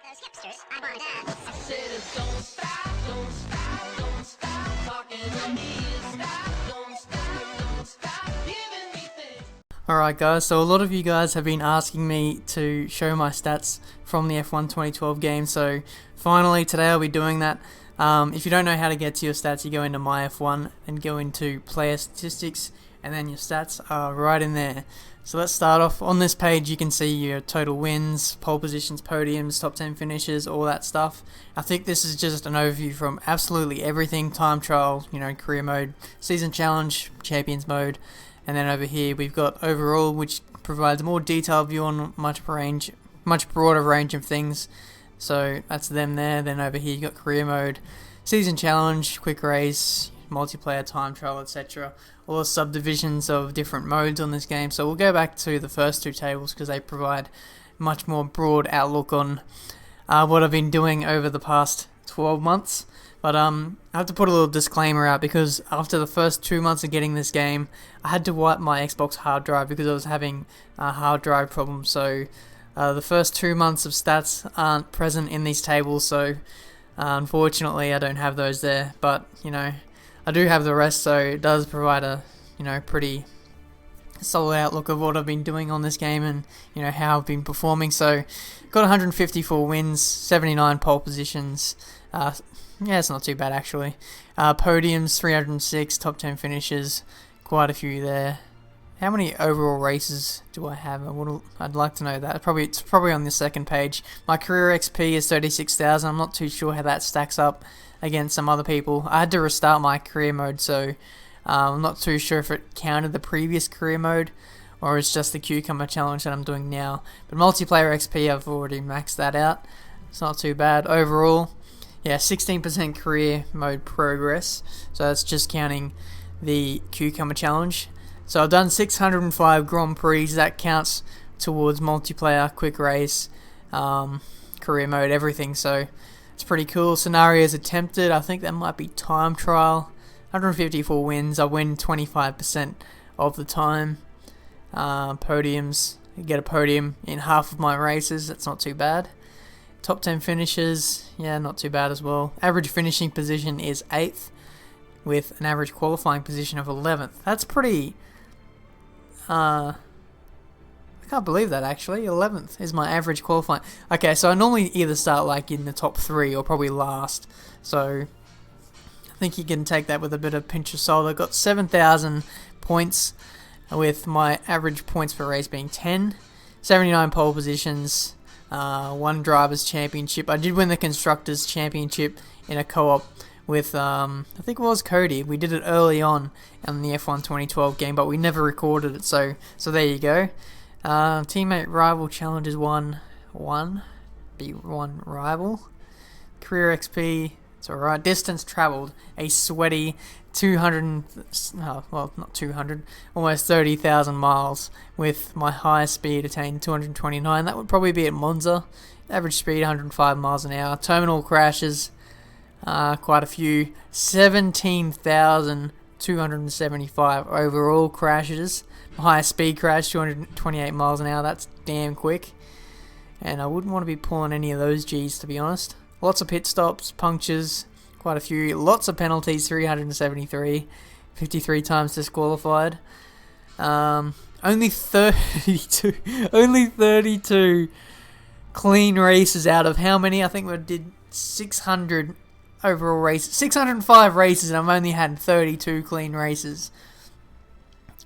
those hipsters. I want that. I said it, don't stop, don't stop, don't stop talking to me. Don't stop giving me things. Alright guys, so a lot of you guys have been asking me to show my stats from the F1 2012 game, so finally today I'll be doing that. If you don't know how to get to your stats, you go into My F1 and go into player statistics, and then your stats are right in there. So let's start off. On this page you can see your total wins, pole positions, podiums, top 10 finishes, all that stuff. I think this is just an overview from absolutely everything: time trial, career mode, season challenge, champions mode, and then over here we've got overall, which provides a more detailed view on much broader range of things. So that's them there. Then over here you got career mode, season challenge, quick race, multiplayer, time trial, etc. All the subdivisions of different modes on this game. So we'll go back to the first two tables because they provide much more broad outlook on what I've been doing over the past 12 months. But I have to put a little disclaimer out because after the first 2 months of getting this game, I had to wipe my Xbox hard drive because I was having hard drive problems. So the first 2 months of stats aren't present in these tables, so unfortunately I don't have those there. But I do have the rest, so it does provide a pretty solid outlook of what I've been doing on this game and how I've been performing. So got 154 wins, 79 pole positions. Yeah, it's not too bad actually. Podiums 306, top 10 finishes, quite a few there. How many overall races do I have? I'd like to know that. It's probably on the second page. My career XP is 36,000. I'm not too sure how that stacks up against some other people. I had to restart my career mode, so I'm not too sure if it counted the previous career mode or it's just the cucumber challenge that I'm doing now. But multiplayer XP, I've already maxed that out. It's not too bad. Overall, yeah, 16% career mode progress. So that's just counting the cucumber challenge. So I've done 605 Grand Prix. That counts towards multiplayer, quick race, career mode, everything. So it's pretty cool. Scenarios attempted, I think that might be time trial. 154 wins. I win 25% of the time. Podiums, you get a podium in half of my races. That's not too bad. Top 10 finishes, yeah, not too bad as well. Average finishing position is 8th with an average qualifying position of 11th. That's pretty... I can't believe that actually. 11th is my average qualifying. Okay, so I normally either start like in the top 3 or probably last. So I think you can take that with a bit of pinch of salt. I got 7,000 points with my average points per race being 10. 79 pole positions. 1 drivers championship. I did win the constructors championship in a co-op with I think it was Cody. We did it early on in the F1 2012 game, but we never recorded it, so there you go. Teammate rival challenges 1 B1 rival. Career XP, it's alright. Distance travelled, a sweaty 200, well not 200, almost 30,000 miles with my highest speed attained 229. That would probably be at Monza. Average speed 105 miles an hour. Terminal crashes, quite a few. 17,275 overall crashes. My highest speed crash 228 miles an hour. That's damn quick, and I wouldn't want to be pulling any of those G's, to be honest. Lots of pit stops, punctures, quite a few. Lots of penalties, 373, 53 times disqualified. Only 32 clean races out of how many? I think we did 600 overall races, 605 races, and I've only had 32 clean races.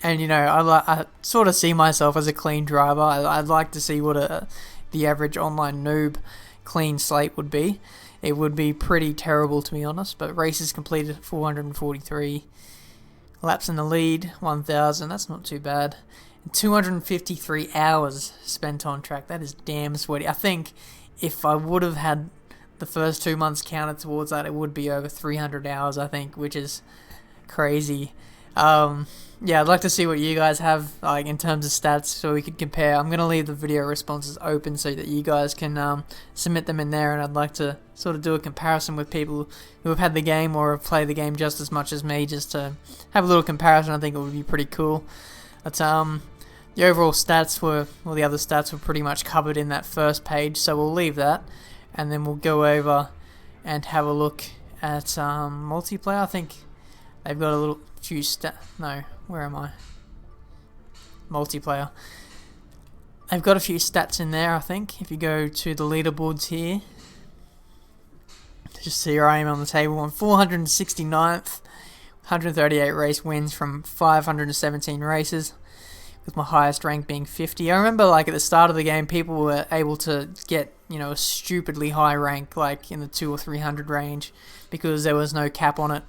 And I sort of see myself as a clean driver. I'd like to see what the average online noob clean slate would be. It would be pretty terrible, to be honest. But races completed 443, laps in the lead 1,000. That's not too bad. And 253 hours spent on track. That is damn sweaty. I think if I would have had the first 2 months counted towards that, it would be over 300 hours, I think, which is crazy. Yeah, I'd like to see what you guys have in terms of stats so we could compare. I'm going to leave the video responses open so that you guys can submit them in there, and I'd like to sort of do a comparison with people who have had the game or have played the game just as much as me, just to have a little comparison. I think it would be pretty cool. But the overall stats the other stats were pretty much covered in that first page, so we'll leave that. and then we'll go over and have a look at multiplayer. I think they've got a little few no, where am I? Multiplayer. They've got a few stats in there, I think. If you go to the leaderboards here, just see where I am on the table. I'm 469th, 138 race wins from 517 races, with my highest rank being 50. I remember, like, at the start of the game, people were able to get, a stupidly high rank, like in the 200 or 300 range, because there was no cap on it.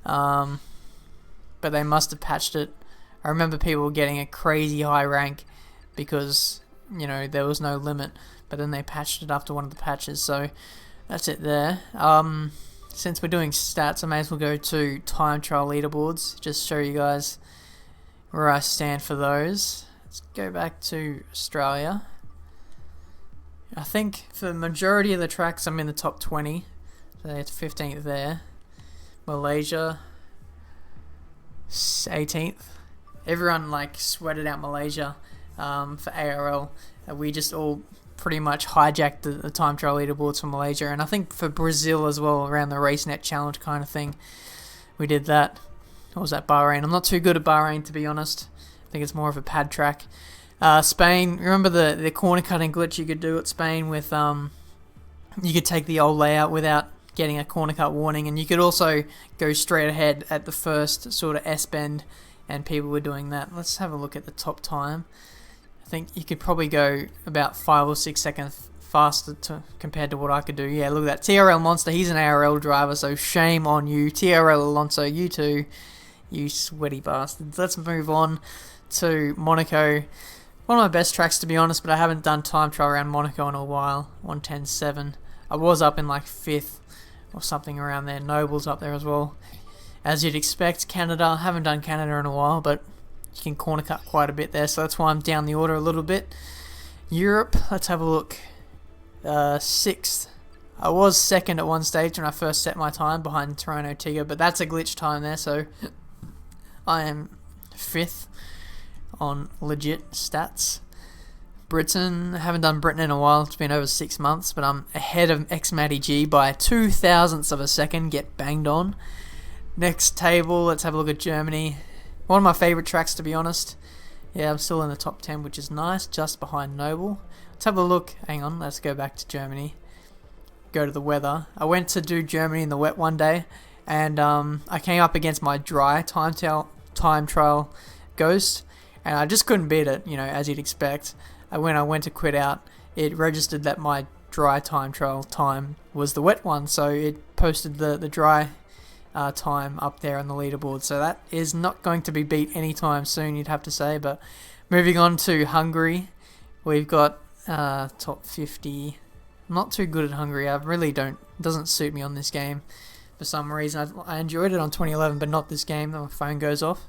But they must have patched it. I remember people getting a crazy high rank because, there was no limit. But then they patched it after one of the patches. So that's it there. Since we're doing stats, I may as well go to time trial leaderboards. Just show you guys where I stand for those. Let's go back to Australia. I think for the majority of the tracks, I'm in the top 20. So it's 15th there. Malaysia, 18th. Everyone sweated out Malaysia for ARL. We just all pretty much hijacked the time trial leaderboards for Malaysia, and I think for Brazil as well, around the RaceNet challenge kind of thing, we did that. What was that, Bahrain? I'm not too good at Bahrain, to be honest. I think it's more of a pad track. Spain, remember the corner cutting glitch you could do at Spain with you could take the old layout without getting a corner cut warning, and you could also go straight ahead at the first sort of S-bend, and people were doing that. Let's have a look at the top time. I think you could probably go about 5 or 6 seconds faster compared to what I could do. Yeah, look at that. TRL Monster, he's an ARL driver, so shame on you. TRL Alonso, you too, you sweaty bastards. Let's move on to Monaco. One of my best tracks, to be honest, but I haven't done time trial around Monaco in a while. 110.7. I was up in 5th or something around there. Noble's up there as well. As you'd expect, Canada. I haven't done Canada in a while, but you can corner cut quite a bit there, so that's why I'm down the order a little bit. Europe, let's have a look. 6th. I was 2nd at one stage when I first set my time behind Toronto Tigger, but that's a glitch time there, so I am 5th on legit stats. Britain, I haven't done Britain in a while, it's been over 6 months, but I'm ahead of X-Matty G by 0.002 of a second, get banged on. Next table, let's have a look at Germany. One of my favourite tracks, to be honest. Yeah, I'm still in the top 10, which is nice, just behind Noble. Let's have a look. Hang on, let's go back to Germany. Go to the weather. I went to do Germany in the wet one day, and I came up against my dry time trial Ghost, and I just couldn't beat it, as you'd expect. When I went to quit out, it registered that my dry time trial time was the wet one, so it posted the dry time up there on the leaderboard, so that is not going to be beat anytime soon, you'd have to say. But moving on to Hungary, we've got top 50. I'm not too good at Hungary. I really doesn't suit me on this game for some reason. I enjoyed it on 2011, but not this game. My phone goes off.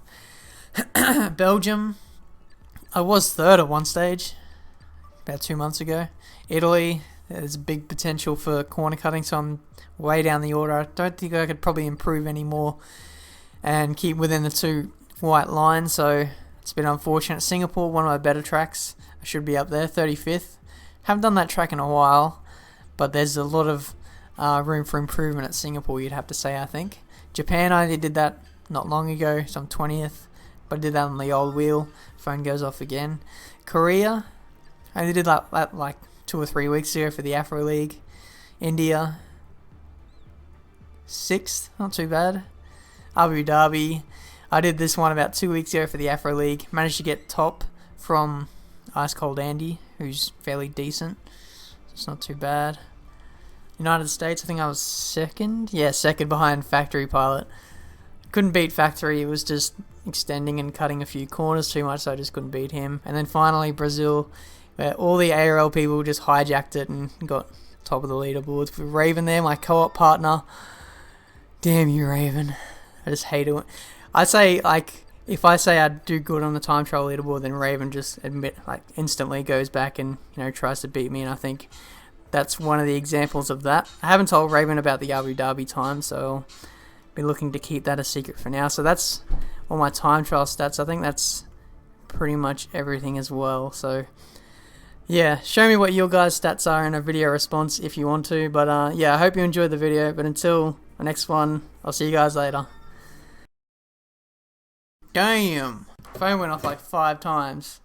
Belgium, I was 3rd at one stage about 2 months ago. Italy, there's big potential for corner cutting, so I'm way down the order. I don't think I could probably improve any more and keep within the 2 white lines, so it's a bit unfortunate. Singapore, one of my better tracks. I should be up there, 35th. Haven't done that track in a while, but there's a lot of room for improvement at Singapore, you'd have to say, I think. Japan, I only did that not long ago, so I'm 20th, but I did that on the old wheel. Phone goes off again. Korea, I only did that like 2 or 3 weeks ago for the Afro League. India, 6th, not too bad. Abu Dhabi, I did this one about 2 weeks ago for the Afro League. Managed to get top from Ice Cold Andy, who's fairly decent. It's not too bad. United States, I think I was 2nd. Yeah, 2nd behind Factory Pilot. Couldn't beat Factory, it was just extending and cutting a few corners too much, so I just couldn't beat him. And then finally Brazil, where all the ARL people just hijacked it and got top of the leaderboards. With Raven there, my co-op partner. Damn you, Raven. I just hate it. I say, if I say I do good on the time trial leaderboard, then Raven just instantly goes back and tries to beat me, and I think that's one of the examples of that. I haven't told Raven about the Abu Dhabi time, so I'll be looking to keep that a secret for now. So that's all my time trial stats. I think that's pretty much everything as well. So yeah, show me what your guys' stats are in a video response if you want to. But yeah, I hope you enjoyed the video. But until the next one, I'll see you guys later. Damn, phone went off like 5 times.